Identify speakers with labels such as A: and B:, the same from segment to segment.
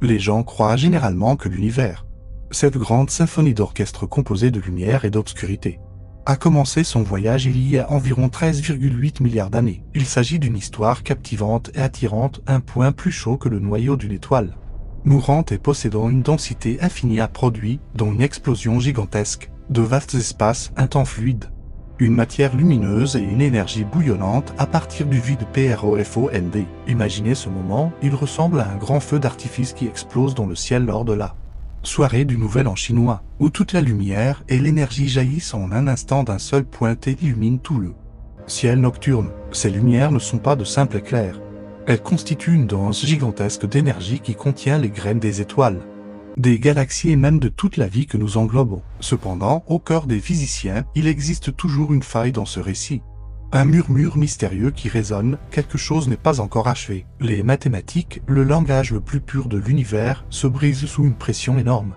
A: Les gens croient généralement que l'univers, cette grande symphonie d'orchestre composée de lumière et d'obscurité, a commencé son voyage il y a environ 13,8 milliards d'années. Il s'agit d'une histoire captivante et attirante, un point plus chaud que le noyau d'une étoile mourante et possédant une densité infinie à produit, dont une explosion gigantesque, de vastes espaces, un temps fluide, une matière lumineuse et une énergie bouillonnante à partir du vide PROFOND. Imaginez ce moment, il ressemble à un grand feu d'artifice qui explose dans le ciel lors de la soirée du Nouvel An chinois, où toute la lumière et l'énergie jaillissent en un instant d'un seul point et illuminent tout le ciel nocturne. Ces lumières ne sont pas de simples éclairs. Elles constituent une danse gigantesque d'énergie qui contient les graines des étoiles, des galaxies et même de toute la vie que nous englobons. Cependant, au cœur des physiciens, il existe toujours une faille dans ce récit. Un murmure mystérieux qui résonne, quelque chose n'est pas encore achevé. Les mathématiques, le langage le plus pur de l'univers, se brisent sous une pression énorme.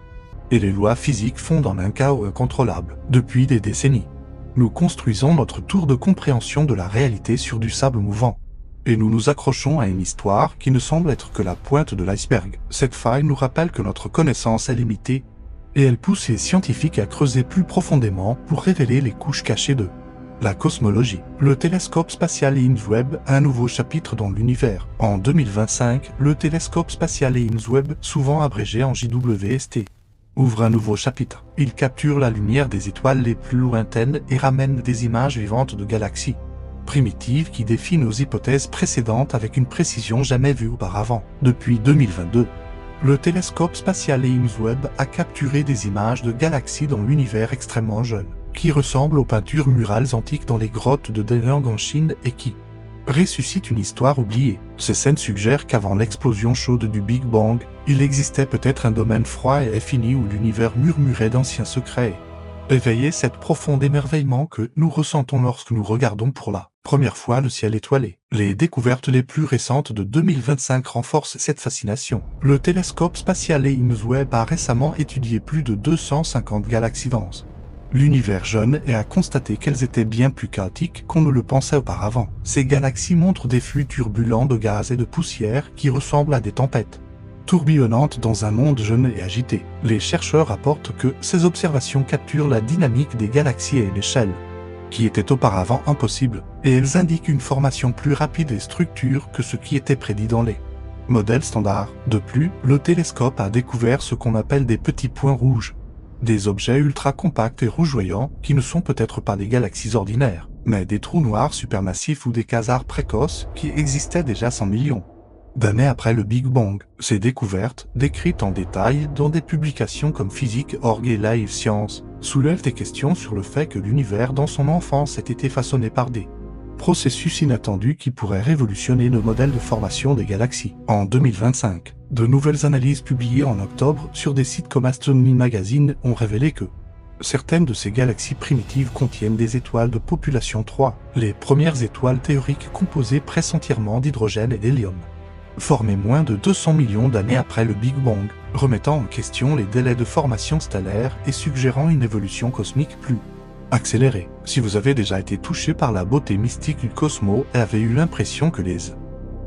A: Et les lois physiques fondent en un chaos incontrôlable. Depuis des décennies, nous construisons notre tour de compréhension de la réalité sur du sable mouvant. Et nous nous accrochons à une histoire qui ne semble être que la pointe de l'iceberg. Cette faille nous rappelle que notre connaissance est limitée, et elle pousse les scientifiques à creuser plus profondément pour révéler les couches cachées de la cosmologie. Le télescope spatial James Webb a un nouveau chapitre dans l'univers. En 2025, le télescope spatial James Webb, souvent abrégé en JWST, ouvre un nouveau chapitre. Il capture la lumière des étoiles les plus lointaines et ramène des images vivantes de galaxies primitives qui défient nos hypothèses précédentes avec une précision jamais vue auparavant. Depuis 2022, le télescope spatial James Webb a capturé des images de galaxies dans l'univers extrêmement jeune, qui ressemblent aux peintures murales antiques dans les grottes de Denang en Chine et qui ressuscitent une histoire oubliée. Ces scènes suggèrent qu'avant l'explosion chaude du Big Bang, il existait peut-être un domaine froid et infini où l'univers murmurait d'anciens secrets. Éveillez cet profond émerveillement que nous ressentons lorsque nous regardons pour la première fois le ciel étoilé. Les découvertes les plus récentes de 2025 renforcent cette fascination. Le télescope spatial James Webb a récemment étudié plus de 250 galaxies denses, l'univers jeune, et a constaté qu'elles étaient bien plus chaotiques qu'on ne le pensait auparavant. Ces galaxies montrent des flux turbulents de gaz et de poussière qui ressemblent à des tempêtes tourbillonnantes dans un monde jeune et agité. Les chercheurs rapportent que ces observations capturent la dynamique des galaxies à une échelle qui était auparavant impossible, et elles indiquent une formation plus rapide et structure que ce qui était prédit dans les modèles standards. De plus, le télescope a découvert ce qu'on appelle des petits points rouges, des objets ultra compacts et rougeoyants qui ne sont peut-être pas des galaxies ordinaires, mais des trous noirs supermassifs ou des quasars précoces qui existaient déjà 100 millions d'années après le Big Bang. Ces découvertes, décrites en détail dans des publications comme Physics.org et Live Science, soulèvent des questions sur le fait que l'univers dans son enfance ait été façonné par des processus inattendus qui pourraient révolutionner nos modèles de formation des galaxies. En 2025, de nouvelles analyses publiées en octobre sur des sites comme Astronomy Magazine ont révélé que certaines de ces galaxies primitives contiennent des étoiles de population 3, les premières étoiles théoriques composées presque entièrement d'hydrogène et d'hélium, formées moins de 200 millions d'années après le Big Bang, remettant en question les délais de formation stellaire et suggérant une évolution cosmique plus accélérée. Si vous avez déjà été touché par la beauté mystique du cosmos et avez eu l'impression que les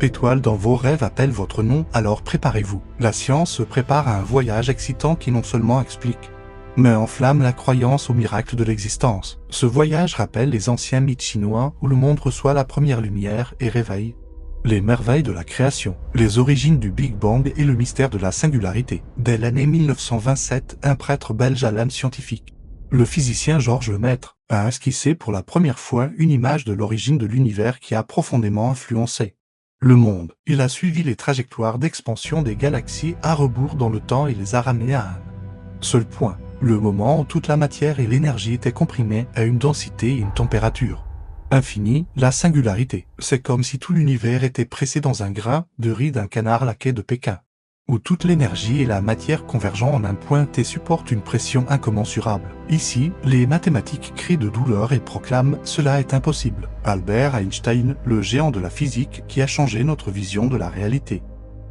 A: étoiles dans vos rêves appellent votre nom, alors préparez-vous. La science se prépare à un voyage excitant qui non seulement explique, mais enflamme la croyance au miracle de l'existence. Ce voyage rappelle les anciens mythes chinois où le monde reçoit la première lumière et réveille les merveilles de la création, les origines du Big Bang et le mystère de la singularité. Dès l'année 1927, un prêtre belge à l'âme scientifique, le physicien Georges Lemaître, a esquissé pour la première fois une image de l'origine de l'univers qui a profondément influencé le monde. Il a suivi les trajectoires d'expansion des galaxies à rebours dans le temps et les a ramenées à un seul point, le moment où toute la matière et l'énergie étaient comprimées à une densité et une température infini, la singularité. C'est comme si tout l'univers était pressé dans un grain de riz d'un canard laqué de Pékin, où toute l'énergie et la matière convergent en un point et supportent une pression incommensurable. Ici, les mathématiques crient de douleur et proclament « Cela est impossible ». Albert Einstein, le géant de la physique qui a changé notre vision de la réalité,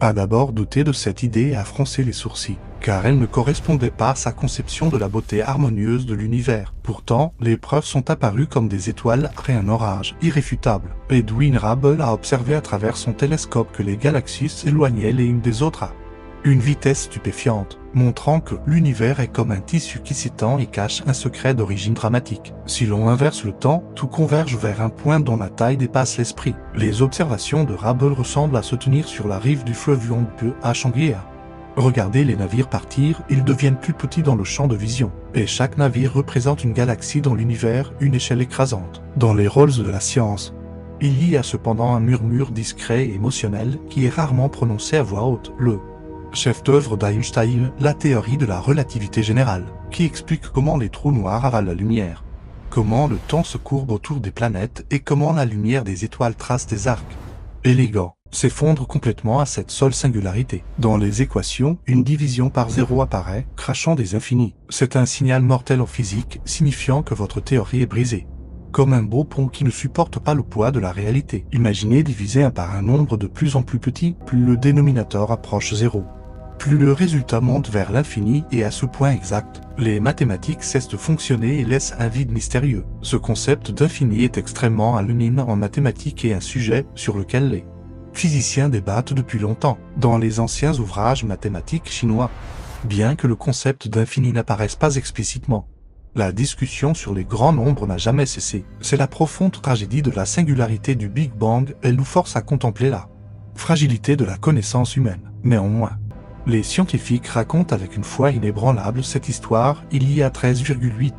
A: a d'abord douté de cette idée et a froncé les sourcils, car elle ne correspondait pas à sa conception de la beauté harmonieuse de l'univers. Pourtant, les preuves sont apparues comme des étoiles après un orage irréfutable. Edwin Hubble a observé à travers son télescope que les galaxies s'éloignaient les unes des autres à Une vitesse stupéfiante, montrant que l'univers est comme un tissu qui s'étend et cache un secret d'origine dramatique. Si l'on inverse le temps, tout converge vers un point dont la taille dépasse l'esprit. Les observations de Hubble ressemblent à se tenir sur la rive du fleuve Yangtze à Shanghai. Regardez les navires partir, ils deviennent plus petits dans le champ de vision. Et chaque navire représente une galaxie dans l'univers, une échelle écrasante. Dans les Rolls de la science, il y a cependant un murmure discret et émotionnel qui est rarement prononcé à voix haute, le chef-d'œuvre d'Einstein, la théorie de la relativité générale, qui explique comment les trous noirs avalent la lumière, comment le temps se courbe autour des planètes et comment la lumière des étoiles trace des arcs élégants, s'effondre complètement à cette seule singularité. Dans les équations, une division par zéro apparaît, crachant des infinis. C'est un signal mortel en physique, signifiant que votre théorie est brisée. Comme un beau pont qui ne supporte pas le poids de la réalité. Imaginez diviser un par un nombre de plus en plus petit, plus le dénominateur approche zéro. Plus le résultat monte vers l'infini et à ce point exact, les mathématiques cessent de fonctionner et laissent un vide mystérieux. Ce concept d'infini est extrêmement anonyme en mathématiques et un sujet sur lequel les physiciens débattent depuis longtemps, dans les anciens ouvrages mathématiques chinois. Bien que le concept d'infini n'apparaisse pas explicitement, la discussion sur les grands nombres n'a jamais cessé. C'est la profonde tragédie de la singularité du Big Bang, elle nous force à contempler la fragilité de la connaissance humaine. Néanmoins, les scientifiques racontent avec une foi inébranlable cette histoire. Il y a 13,8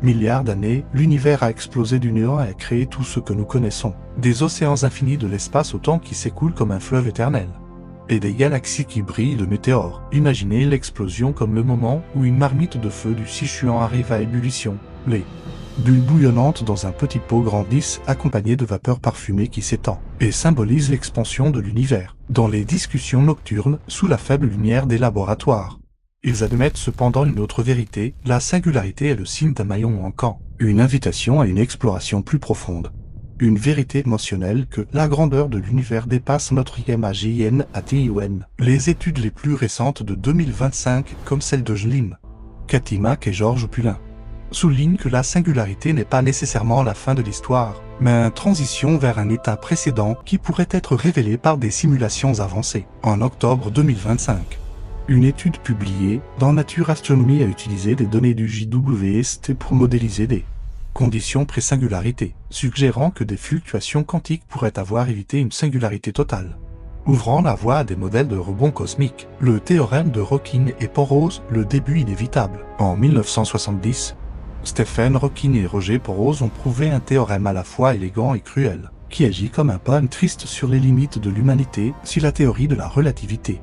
A: milliards d'années, l'univers a explosé du néant et a créé tout ce que nous connaissons. Des océans infinis de l'espace au temps qui s'écoulent comme un fleuve éternel. Et des galaxies qui brillent de météores. Imaginez l'explosion comme le moment où une marmite de feu du Sichuan arrive à ébullition. Les bulles bouillonnantes dans un petit pot grandissent accompagnées de vapeur parfumée qui s'étend et symbolisent l'expansion de l'univers. Dans les discussions nocturnes, sous la faible lumière des laboratoires, ils admettent cependant une autre vérité, la singularité est le signe d'un maillon manquant, une invitation à une exploration plus profonde. Une vérité émotionnelle que la grandeur de l'univers dépasse notre imagination. Les études les plus récentes de 2025, comme celle de Jlim, Cathy Mack et Georges Pulin, soulignent que la singularité n'est pas nécessairement la fin de l'histoire, mais une transition vers un état précédent qui pourrait être révélé par des simulations avancées. En octobre 2025, une étude publiée dans Nature Astronomy a utilisé des données du JWST pour modéliser des conditions pré-singularité, suggérant que des fluctuations quantiques pourraient avoir évité une singularité totale, ouvrant la voie à des modèles de rebond cosmique. Le théorème de Hawking et Penrose, le début inévitable. En 1970, Stephen Hawking et Roger Penrose ont prouvé un théorème à la fois élégant et cruel, qui agit comme un poème triste sur les limites de l'humanité. Si la théorie de la relativité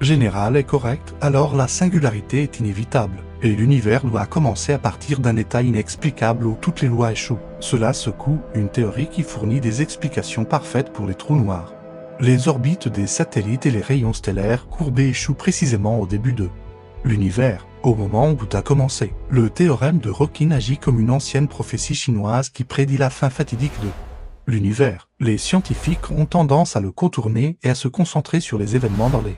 A: générale est correcte, alors la singularité est inévitable, et l'univers doit commencer à partir d'un état inexplicable où toutes les lois échouent. Cela secoue une théorie qui fournit des explications parfaites pour les trous noirs. Les orbites des satellites et les rayons stellaires courbés échouent précisément au début de l'univers, au moment où tout a commencé. Le théorème de Hawking agit comme une ancienne prophétie chinoise qui prédit la fin fatidique de l'univers. Les scientifiques ont tendance à le contourner et à se concentrer sur les événements dans les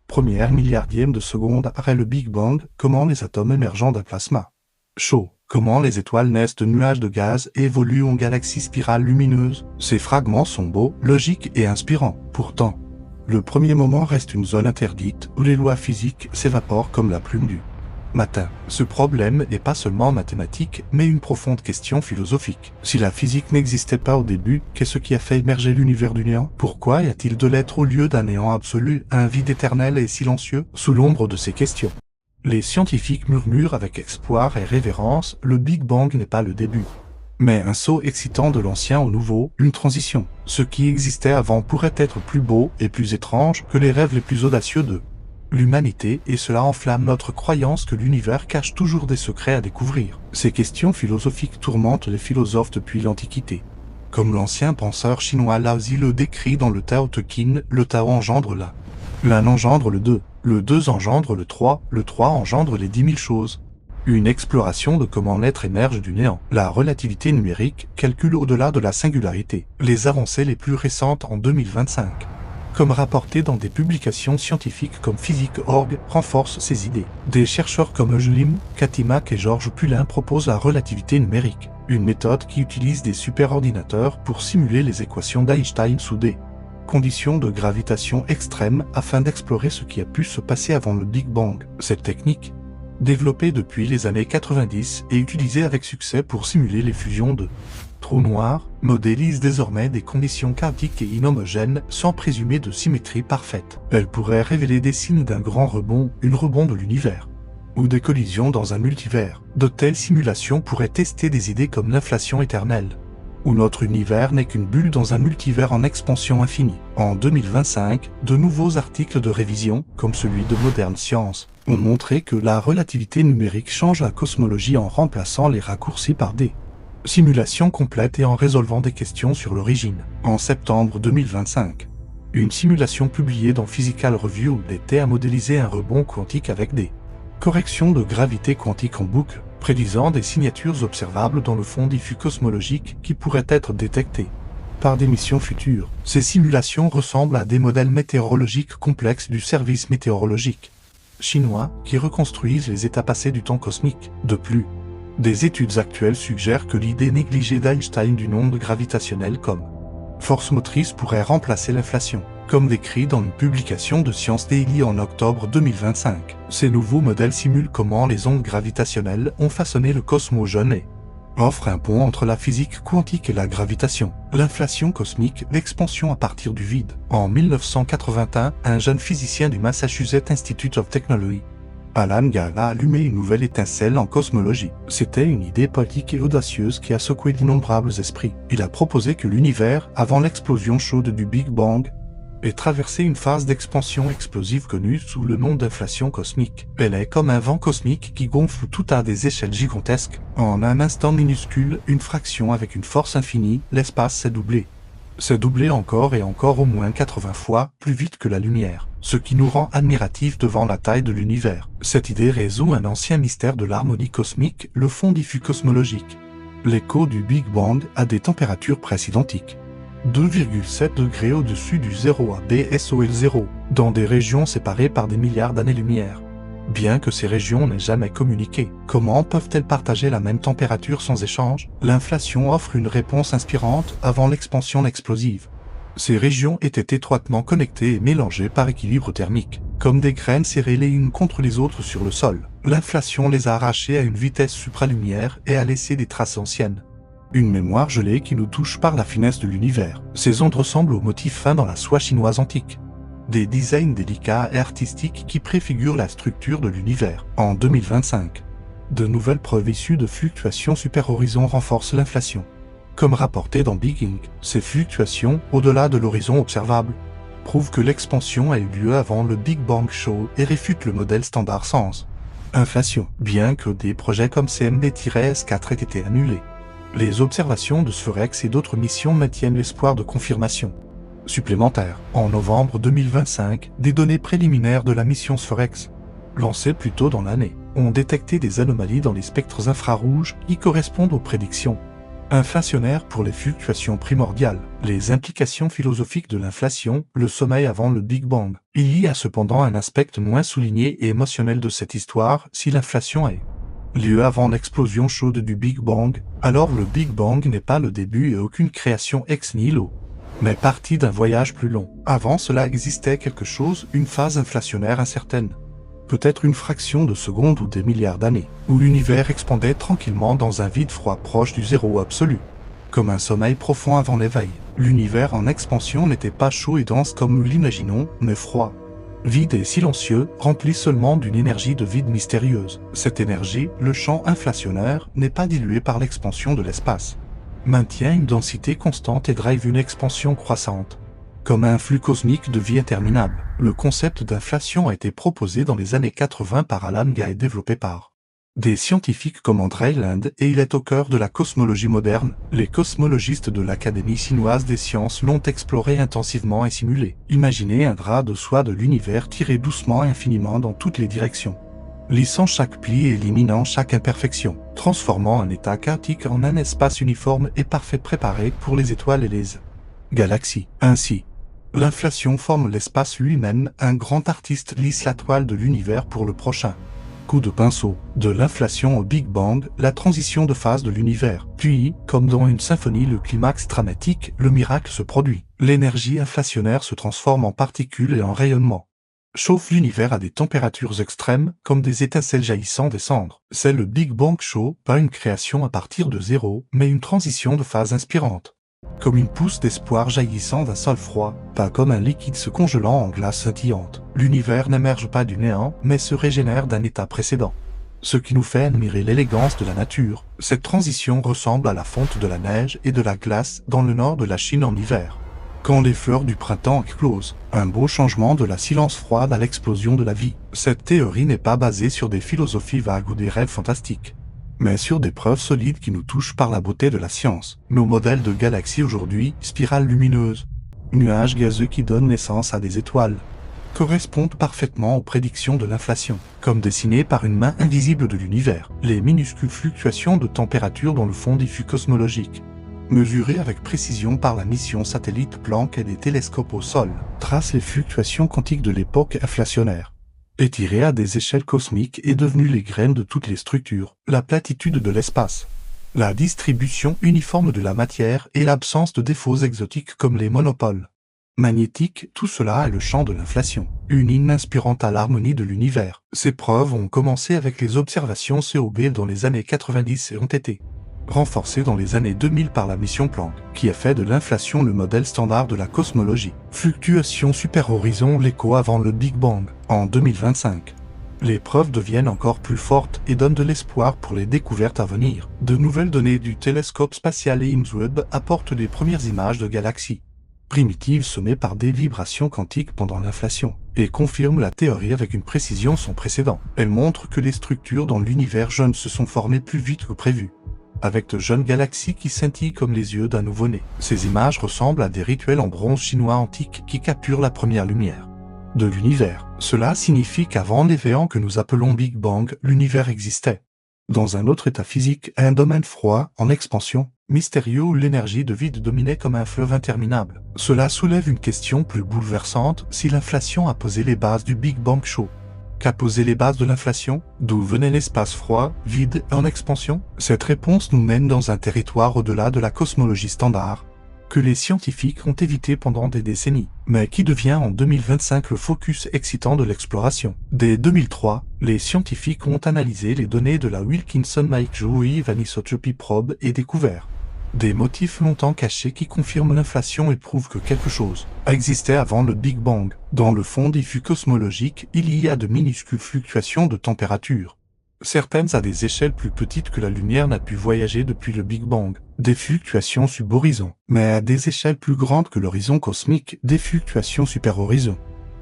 A: première milliardième de seconde après le Big Bang, comment les atomes émergeant d'un plasma chaud, comment les étoiles naissent de nuages de gaz et évoluent en galaxies spirales lumineuses. Ces fragments sont beaux, logiques et inspirants. Pourtant, le premier moment reste une zone interdite où les lois physiques s'évaporent comme la plume du matin. Ce problème n'est pas seulement mathématique, mais une profonde question philosophique. Si la physique n'existait pas au début, qu'est-ce qui a fait émerger l'univers du néant? Pourquoi y a-t-il de l'être au lieu d'un néant absolu, un vide éternel et silencieux? Sous l'ombre de ces questions, les scientifiques murmurent avec espoir et révérence, le Big Bang n'est pas le début, mais un saut excitant de l'ancien au nouveau, une transition. Ce qui existait avant pourrait être plus beau et plus étrange que les rêves les plus audacieux de l'humanité, et cela enflamme notre croyance que l'univers cache toujours des secrets à découvrir. Ces questions philosophiques tourmentent les philosophes depuis l'Antiquité. Comme l'ancien penseur chinois Laozi le décrit dans le Tao Te Ching, le Tao engendre l'un engendre le deux engendre le trois engendre les 10 000 choses. Une exploration de comment l'être émerge du néant. La relativité numérique calcule au-delà de la singularité. Les avancées les plus récentes en 2025. Comme rapporté dans des publications scientifiques comme Physics.org, renforcent ces idées. Des chercheurs comme Jlim, Cathy Mack et Georges Pulin proposent la relativité numérique, une méthode qui utilise des superordinateurs pour simuler les équations d'Einstein sous des conditions de gravitation extrêmes afin d'explorer ce qui a pu se passer avant le Big Bang. Cette technique, développée depuis les années 90 et utilisée avec succès pour simuler les fusions de trous noirs, modélise désormais des conditions chaotiques et inhomogènes sans présumer de symétrie parfaite. Elle pourrait révéler des signes d'un grand rebond, une rebond de l'univers, ou des collisions dans un multivers. De telles simulations pourraient tester des idées comme l'inflation éternelle, où notre univers n'est qu'une bulle dans un multivers en expansion infinie. En 2025, de nouveaux articles de révision, comme celui de Modern Science, ont montré que la relativité numérique change la cosmologie en remplaçant les raccourcis par des simulations complètes et en résolvant des questions sur l'origine. En septembre 2025, une simulation publiée dans Physical Review était à modéliser un rebond quantique avec des corrections de gravité quantique en boucle, prédisant des signatures observables dans le fond diffus cosmologique qui pourraient être détectées par des missions futures. Ces simulations ressemblent à des modèles météorologiques complexes du service météorologique chinois qui reconstruisent les états passés du temps cosmique. De plus, des études actuelles suggèrent que l'idée négligée d'Einstein d'une onde gravitationnelle comme force motrice pourrait remplacer l'inflation, comme décrit dans une publication de Science Daily en octobre 2025. Ces nouveaux modèles simulent comment les ondes gravitationnelles ont façonné le cosmos jeune et offrent un pont entre la physique quantique et la gravitation. L'inflation cosmique, l'expansion à partir du vide. En 1981, un jeune physicien du Massachusetts Institute of Technology, Alan Guy, a allumé une nouvelle étincelle en cosmologie. C'était une idée politique et audacieuse qui a secoué d'innombrables esprits. Il a proposé que l'univers, avant l'explosion chaude du Big Bang, ait traversé une phase d'expansion explosive connue sous le nom d'inflation cosmique. Elle est comme un vent cosmique qui gonfle tout à des échelles gigantesques. En un instant minuscule, une fraction avec une force infinie, l'espace s'est doublé. C'est doublé encore et encore au moins 80 fois, plus vite que la lumière, ce qui nous rend admiratifs devant la taille de l'univers. Cette idée résout un ancien mystère de l'harmonie cosmique, le fond diffus cosmologique. L'écho du Big Bang a des températures presque identiques, 2,7 degrés au-dessus du 0 à BSOL0, dans des régions séparées par des milliards d'années-lumière. Bien que ces régions n'aient jamais communiqué, comment peuvent-elles partager la même température sans échange? L'inflation offre une réponse inspirante avant l'expansion explosive. Ces régions étaient étroitement connectées et mélangées par équilibre thermique, comme des graines serrées les unes contre les autres sur le sol. L'inflation les a arrachées à une vitesse supralumière et a laissé des traces anciennes. Une mémoire gelée qui nous touche par la finesse de l'univers. Ces ondes ressemblent aux motifs peints dans la soie chinoise antique. Des designs délicats et artistiques qui préfigurent la structure de l'univers. En 2025, de nouvelles preuves issues de fluctuations super-horizon renforcent l'inflation. Comme rapporté dans Big Ink, ces fluctuations, au-delà de l'horizon observable, prouvent que l'expansion a eu lieu avant le Big Bang Show et réfutent le modèle standard sans inflation. Bien que des projets comme CMB-S4 aient été annulés, les observations de Spherex et d'autres missions maintiennent l'espoir de confirmation supplémentaire. En novembre 2025, des données préliminaires de la mission Spherex, lancée plus tôt dans l'année, ont détecté des anomalies dans les spectres infrarouges qui correspondent aux prédictions inflationnaires pour les fluctuations primordiales. Les implications philosophiques de l'inflation, le sommeil avant le Big Bang. Il y a cependant un aspect moins souligné et émotionnel de cette histoire. Si l'inflation a lieu avant l'explosion chaude du Big Bang, alors le Big Bang n'est pas le début et aucune création ex nihilo, mais partie d'un voyage plus long. Avant cela existait quelque chose, une phase inflationnaire incertaine. Peut-être une fraction de seconde ou des milliards d'années, où l'univers expandait tranquillement dans un vide froid proche du zéro absolu. Comme un sommeil profond avant l'éveil. L'univers en expansion n'était pas chaud et dense comme nous l'imaginons, mais froid, vide et silencieux, rempli seulement d'une énergie de vide mystérieuse. Cette énergie, le champ inflationnaire, n'est pas dilué par l'expansion de l'espace, maintient une densité constante et drive une expansion croissante, comme un flux cosmique de vie interminable. Le concept d'inflation a été proposé dans les années 80 par Alan Guy et développé par des scientifiques comme Andrei Linde, et il est au cœur de la cosmologie moderne. Les cosmologistes de l'Académie chinoise des sciences l'ont exploré intensivement et simulé. Imaginez un drap de soie de l'univers tiré doucement et infiniment dans toutes les directions, lissant chaque pli et éliminant chaque imperfection, transformant un état chaotique en un espace uniforme et parfait préparé pour les étoiles et les galaxies. Ainsi, l'inflation forme l'espace lui-même, un grand artiste lisse la toile de l'univers pour le prochain coup de pinceau, de l'inflation au Big Bang, la transition de phase de l'univers. Puis, comme dans une symphonie, le climax dramatique, le miracle se produit. L'énergie inflationnaire se transforme en particules et en rayonnement. Chauffe l'univers à des températures extrêmes, comme des étincelles jaillissant des cendres. C'est le Big Bang Show, pas une création à partir de zéro, mais une transition de phase inspirante. Comme une pousse d'espoir jaillissant d'un sol froid, pas comme un liquide se congelant en glace scintillante. L'univers n'émerge pas du néant, mais se régénère d'un état précédent. Ce qui nous fait admirer l'élégance de la nature. Cette transition ressemble à la fonte de la neige et de la glace dans le nord de la Chine en hiver. Quand les fleurs du printemps éclosent, un beau changement de la silence froide à l'explosion de la vie. Cette théorie n'est pas basée sur des philosophies vagues ou des rêves fantastiques, mais sur des preuves solides qui nous touchent par la beauté de la science. Nos modèles de galaxies aujourd'hui, spirales lumineuses, nuages gazeux qui donnent naissance à des étoiles, correspondent parfaitement aux prédictions de l'inflation, comme dessinées par une main invisible de l'univers. Les minuscules fluctuations de température dans le fond diffus cosmologique, mesurées avec précision par la mission satellite Planck et des télescopes au sol, tracent les fluctuations quantiques de l'époque inflationnaire. Étirées à des échelles cosmiques et devenues les graines de toutes les structures, la platitude de l'espace, la distribution uniforme de la matière et l'absence de défauts exotiques comme les monopoles magnétiques, tout cela est le champ de l'inflation, une hymne inspirante à l'harmonie de l'univers. Ces preuves ont commencé avec les observations COB dans les années 90 et ont été renforcées dans les années 2000 par la mission Planck, qui a fait de l'inflation le modèle standard de la cosmologie. Fluctuation super-horizon l'écho avant le Big Bang, en 2025. Les preuves deviennent encore plus fortes et donnent de l'espoir pour les découvertes à venir. De nouvelles données du télescope spatial James Webb apportent les premières images de galaxies primitives semées par des vibrations quantiques pendant l'inflation, et confirment la théorie avec une précision sans précédent. Elles montrent que les structures dans l'univers jeune se sont formées plus vite que prévu, avec de jeunes galaxies qui scintillent comme les yeux d'un nouveau-né. Ces images ressemblent à des rituels en bronze chinois antique qui capturent la première lumière de l'univers. Cela signifie qu'avant l'événement que nous appelons Big Bang, l'univers existait dans un autre état physique, un domaine froid, en expansion, mystérieux où l'énergie de vide dominait comme un fleuve interminable. Cela soulève une question plus bouleversante: si l'inflation a posé les bases du Big Bang Show, qu'a posé les bases de l'inflation? D'où venait l'espace froid, vide et en expansion? Cette réponse nous mène dans un territoire au-delà de la cosmologie standard, que les scientifiques ont évité pendant des décennies, mais qui devient en 2025 le focus excitant de l'exploration. Dès 2003, les scientifiques ont analysé les données de la Wilkinson Microwave Anisotropy Probe et découvert des motifs longtemps cachés qui confirment l'inflation et prouvent que quelque chose existait avant le Big Bang. Dans le fond diffus cosmologique, il y a de minuscules fluctuations de température, certaines à des échelles plus petites que la lumière n'a pu voyager depuis le Big Bang, des fluctuations sub-horizon, mais à des échelles plus grandes que l'horizon cosmique, des fluctuations super-horizon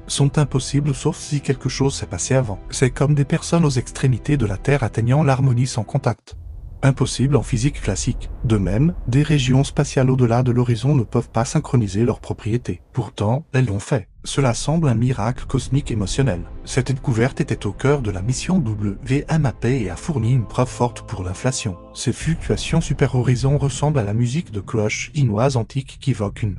A: sont impossibles sauf si quelque chose s'est passé avant. C'est comme des personnes aux extrémités de la Terre atteignant l'harmonie sans contact. Impossible en physique classique. De même, des régions spatiales au-delà de l'horizon ne peuvent pas synchroniser leurs propriétés. Pourtant, elles l'ont fait. Cela semble un miracle cosmique émotionnel. Cette découverte était au cœur de la mission WMAP et a fourni une preuve forte pour l'inflation. Ces fluctuations super-horizon ressemblent à la musique de cloche chinoise antique qui évoque une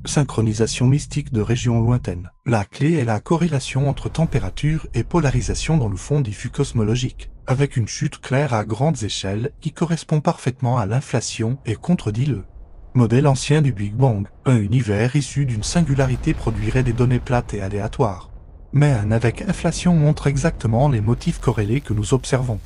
A: synchronisation mystique de régions lointaines. La clé est la corrélation entre température et polarisation dans le fond diffus cosmologique, avec une chute claire à grandes échelles qui correspond parfaitement à l'inflation et contredit le modèle ancien du Big Bang. Un univers issu d'une singularité produirait des données plates et aléatoires, mais un avec inflation montre exactement les motifs corrélés que nous observons.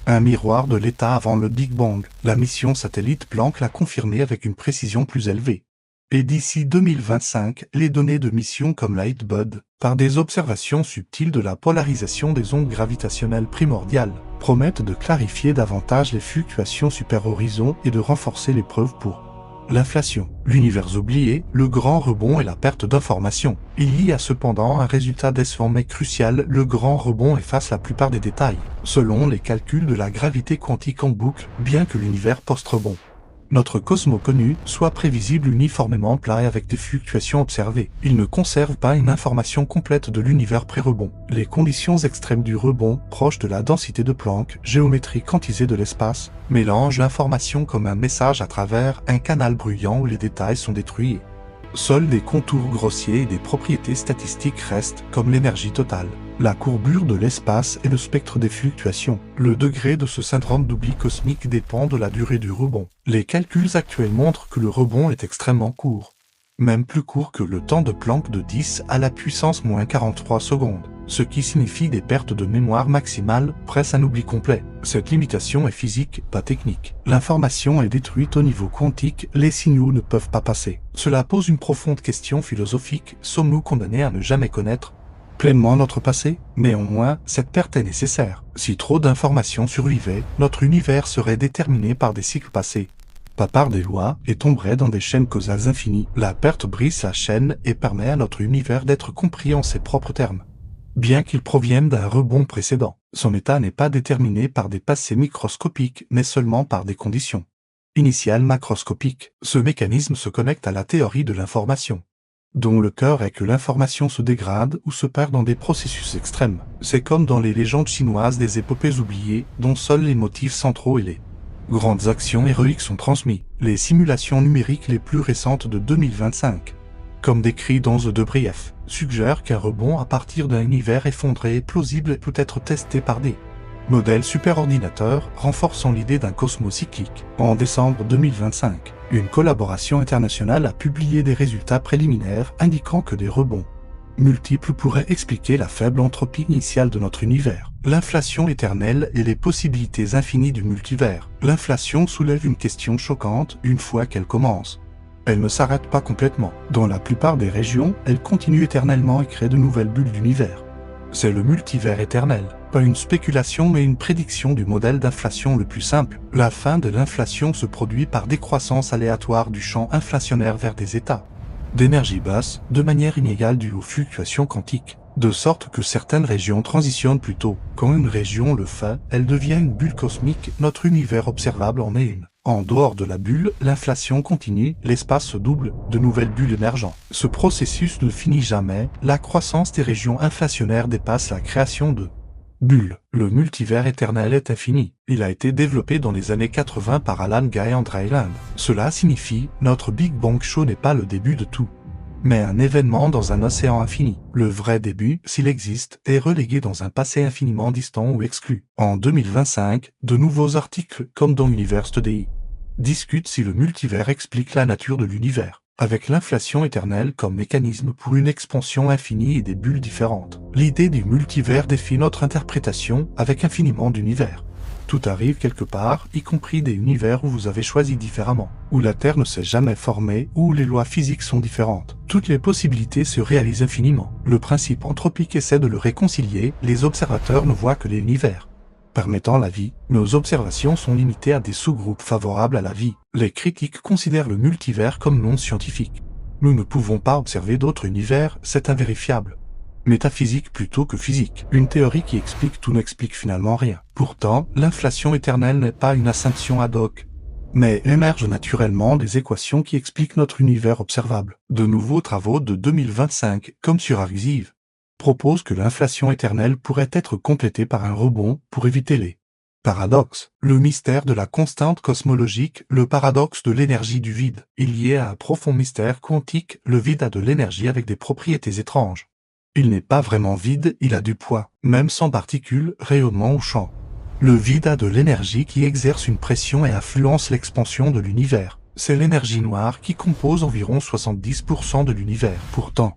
A: Un miroir de l'état avant le Big Bang. La mission satellite Planck l'a confirmé avec une précision plus élevée. Et d'ici 2025, les données de missions comme Lightbud, par des observations subtiles de la polarisation des ondes gravitationnelles primordiales, promettent de clarifier davantage les fluctuations super-horizon et de renforcer les preuves pour l'inflation. L'univers oublié, le grand rebond et la perte d'informations. Il y a cependant un résultat décevant crucial: le grand rebond efface la plupart des détails, selon les calculs de la gravité quantique en boucle, bien que l'univers post-rebond, notre cosmos connu, soit prévisible uniformément plat et avec des fluctuations observées. Il ne conserve pas une information complète de l'univers pré-rebond. Les conditions extrêmes du rebond, proches de la densité de Planck, géométrie quantisée de l'espace, mélangent l'information comme un message à travers un canal bruyant où les détails sont détruits. Seuls des contours grossiers et des propriétés statistiques restent, comme l'énergie totale. la courbure de l'espace et le spectre des fluctuations. Le degré de ce syndrome d'oubli cosmique dépend de la durée du rebond. Les calculs actuels montrent que le rebond est extrêmement court, même plus court que le temps de Planck de 10 à la puissance moins 43 secondes, ce qui signifie des pertes de mémoire maximales, presque un oubli complet. Cette limitation est physique, pas technique. L'information est détruite au niveau quantique, les signaux ne peuvent pas passer. Cela pose une profonde question philosophique, sommes-nous condamnés à ne jamais connaître pleinement notre passé? Néanmoins, cette perte est nécessaire. Si trop d'informations survivaient, notre univers serait déterminé par des cycles passés, pas par des lois, et tomberait dans des chaînes causales infinies. La perte brise la chaîne et permet à notre univers d'être compris en ses propres termes. Bien qu'il provienne d'un rebond précédent, son état n'est pas déterminé par des passés microscopiques, mais seulement par des conditions initiales macroscopiques. Ce mécanisme se connecte à la théorie de l'information, dont le cœur est que l'information se dégrade ou se perd dans des processus extrêmes. C'est comme dans les légendes chinoises des épopées oubliées, dont seuls les motifs centraux et les grandes actions héroïques sont transmis. Les simulations numériques les plus récentes de 2025, comme décrit dans The Debrief, suggèrent qu'un rebond à partir d'un univers effondré est plausible et peut être testé par des modèles superordinateurs, renforçant l'idée d'un cosmos cyclique. En décembre 2025, une collaboration internationale a publié des résultats préliminaires indiquant que des rebonds multiples pourraient expliquer la faible entropie initiale de notre univers, l'inflation éternelle et les possibilités infinies du multivers. L'inflation soulève une question choquante une fois qu'elle commence. Elle ne s'arrête pas complètement. Dans la plupart des régions, elle continue éternellement et crée de nouvelles bulles d'univers. C'est le multivers éternel, pas une spéculation mais une prédiction du modèle d'inflation le plus simple. La fin de l'inflation se produit par décroissance aléatoire du champ inflationnaire vers des états d'énergie basse, de manière inégale due aux fluctuations quantiques, de sorte que certaines régions transitionnent plus tôt. Quand une région le fait, elle devient une bulle cosmique, notre univers observable en est une. En dehors de la bulle, l'inflation continue, l'espace se double, de nouvelles bulles émergent. Ce processus ne finit jamais, la croissance des régions inflationnaires dépasse la création de bulles. Le multivers éternel est infini. Il a été développé dans les années 80 par Alan Guy et Andrei Lund. Cela signifie, notre Big Bang Show n'est pas le début de tout, mais un événement dans un océan infini. Le vrai début, s'il existe, est relégué dans un passé infiniment distant ou exclu. En 2025, de nouveaux articles, comme dans Universe Today, discutent si le multivers explique la nature de l'univers, avec l'inflation éternelle comme mécanisme pour une expansion infinie et des bulles différentes. L'idée du multivers défie notre interprétation avec infiniment d'univers. Tout arrive quelque part, y compris des univers où vous avez choisi différemment, où la Terre ne s'est jamais formée, où les lois physiques sont différentes. Toutes les possibilités se réalisent infiniment. Le principe anthropique essaie de le réconcilier, les observateurs ne voient que les univers permettant la vie. Nos observations sont limitées à des sous-groupes favorables à la vie. Les critiques considèrent le multivers comme non scientifique. Nous ne pouvons pas observer d'autres univers, c'est invérifiable. Métaphysique plutôt que physique. Une théorie qui explique tout n'explique finalement rien. Pourtant, l'inflation éternelle n'est pas une assumption ad hoc, mais émergent naturellement des équations qui expliquent notre univers observable. De nouveaux travaux de 2025, comme sur Arxiv, proposent que l'inflation éternelle pourrait être complétée par un rebond pour éviter les paradoxes. Le mystère de la constante cosmologique, le paradoxe de l'énergie du vide, est lié à un profond mystère quantique. Le vide a de l'énergie avec des propriétés étranges. Il n'est pas vraiment vide, il a du poids, même sans particules, rayonnement ou champ. Le vide a de l'énergie qui exerce une pression et influence l'expansion de l'univers. C'est l'énergie noire qui compose environ 70% de l'univers. Pourtant,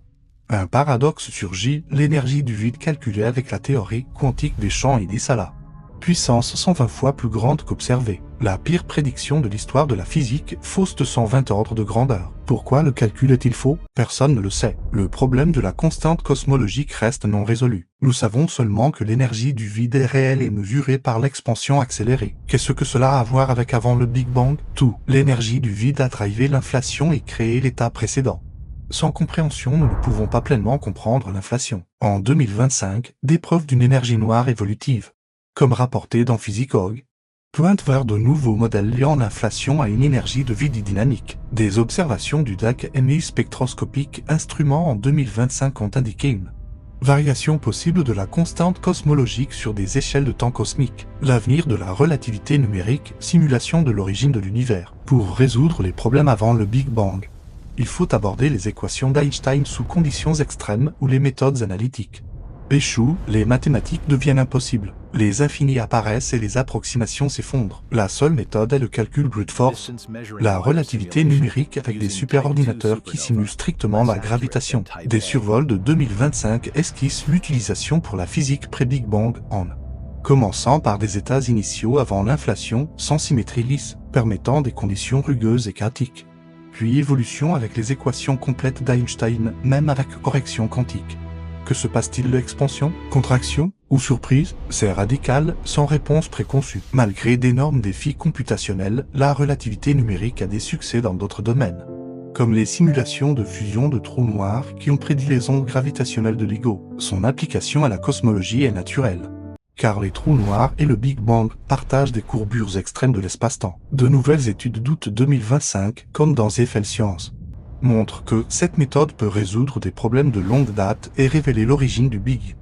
A: un paradoxe surgit, l'énergie du vide calculée avec la théorie quantique des champs et des salas. Puissance 120 fois plus grande qu'observée. La pire prédiction de l'histoire de la physique, fausse de 120 ordres de grandeur. Pourquoi le calcul est-il faux? Personne ne le sait. Le problème de la constante cosmologique reste non résolu. Nous savons seulement que l'énergie du vide est réelle et mesurée par l'expansion accélérée. Qu'est-ce que cela a à voir avec avant le Big Bang? Tout. L'énergie du vide a drivé l'inflation et créé l'état précédent. Sans compréhension, nous ne pouvons pas pleinement comprendre l'inflation. En 2025, des preuves d'une énergie noire évolutive, comme rapporté dans Physics.org, pointent vers de nouveaux modèles liant l'inflation à une énergie de vide dynamique. Des observations du DAC-MI spectroscopique instrument en 2025 ont indiqué une variation possible de la constante cosmologique sur des échelles de temps cosmiques. L'avenir de la relativité numérique, simulation de l'origine de l'univers. Pour résoudre les problèmes avant le Big Bang, il faut aborder les équations d'Einstein sous conditions extrêmes ou les méthodes analytiques. échouent, les mathématiques deviennent impossibles. Les infinis apparaissent et les approximations s'effondrent. La seule méthode est le calcul brute force, la relativité numérique avec des superordinateurs qui simulent strictement la gravitation. Des survols de 2025 esquissent l'utilisation pour la physique pré-Big Bang en commençant par des états initiaux avant l'inflation, sans symétrie lisse, permettant des conditions rugueuses et chaotiques. Puis évolution avec les équations complètes d'Einstein, même avec correction quantique. Que se passe-t-il de expansion, contraction ou surprise? C'est radical, sans réponse préconçue. Malgré d'énormes défis computationnels, la relativité numérique a des succès dans d'autres domaines, comme les simulations de fusion de trous noirs qui ont prédit les ondes gravitationnelles de LIGO. Son application à la cosmologie est naturelle, car les trous noirs et le Big Bang partagent des courbures extrêmes de l'espace-temps. De nouvelles études d'août 2025, comme dans Eiffel Science, montrent que cette méthode peut résoudre des problèmes de longue date et révéler l'origine du Big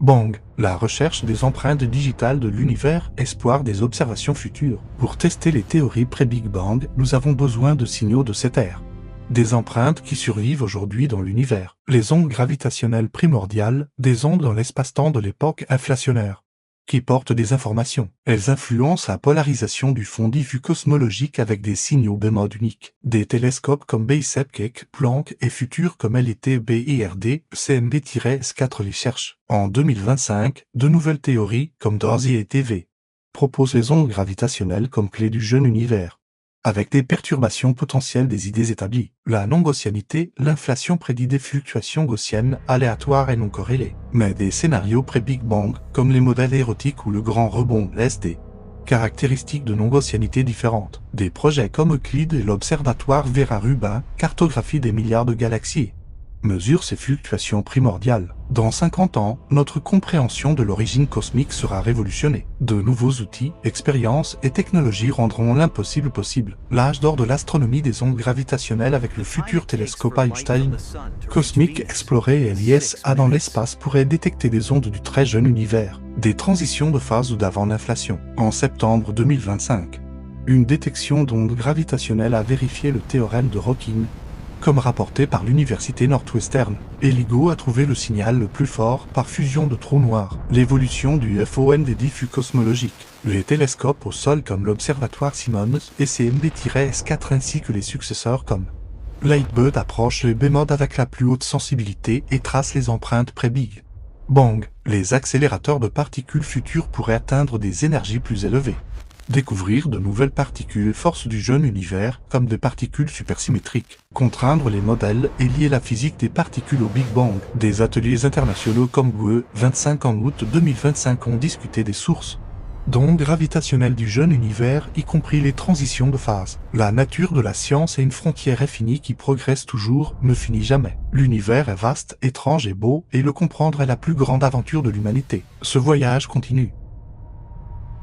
A: Bang. La recherche des empreintes digitales de l'univers, espoir des observations futures. Pour tester les théories pré-Big Bang, nous avons besoin de signaux de cette ère. Des empreintes qui survivent aujourd'hui dans l'univers. Les ondes gravitationnelles primordiales, des ondes dans l'espace-temps de l'époque inflationnaire, qui portent des informations. Elles influencent la polarisation du fond diffus cosmologique avec des signaux bémol uniques. Des télescopes comme Keck, Planck et futurs comme LET-BIRD, CMB-S4 les cherchent. En 2025, de nouvelles théories, comme Dorsey et TV, proposent les ondes gravitationnelles comme clé du jeune univers, avec des perturbations potentielles des idées établies. La non-gaussianité, l'inflation prédit des fluctuations gaussiennes, aléatoires et non corrélées. Mais des scénarios pré-Big Bang, comme les modèles érotiques ou le grand rebond, laissent des caractéristiques de non-gaussianité différentes. Des projets comme Euclide et l'Observatoire Vera-Rubin cartographient des milliards de galaxies, mesurent ces fluctuations primordiales. Dans 50 ans, notre compréhension de l'origine cosmique sera révolutionnée. De nouveaux outils, expériences et technologies rendront l'impossible possible. L'âge d'or de l'astronomie des ondes gravitationnelles avec le futur télescope Einstein Cosmic Explorer LISA dans l'espace pourrait détecter des ondes du très jeune univers, des transitions de phase ou d'avant l'inflation. En septembre 2025, une détection d'ondes gravitationnelles a vérifié le théorème de Hawking, comme rapporté par l'université Northwestern, et LIGO a trouvé le signal le plus fort par fusion de trous noirs. L'évolution du FON des diffus cosmologiques, les télescopes au sol comme l'Observatoire Simons et CMB-S4 ainsi que les successeurs comme Lightbird approchent les bémols avec la plus haute sensibilité et tracent les empreintes pré-Big Bang. Les accélérateurs de particules futures pourraient atteindre des énergies plus élevées, découvrir de nouvelles particules forces du jeune univers, comme des particules supersymétriques, contraindre les modèles et lier la physique des particules au Big Bang. Des ateliers internationaux comme GUE 25 en août 2025 ont discuté des sources d'ondes gravitationnelles du jeune univers, y compris les transitions de phase. La nature de la science est une frontière infinie qui progresse toujours, ne finit jamais. L'univers est vaste, étrange et beau, et le comprendre est la plus grande aventure de l'humanité. Ce voyage continue.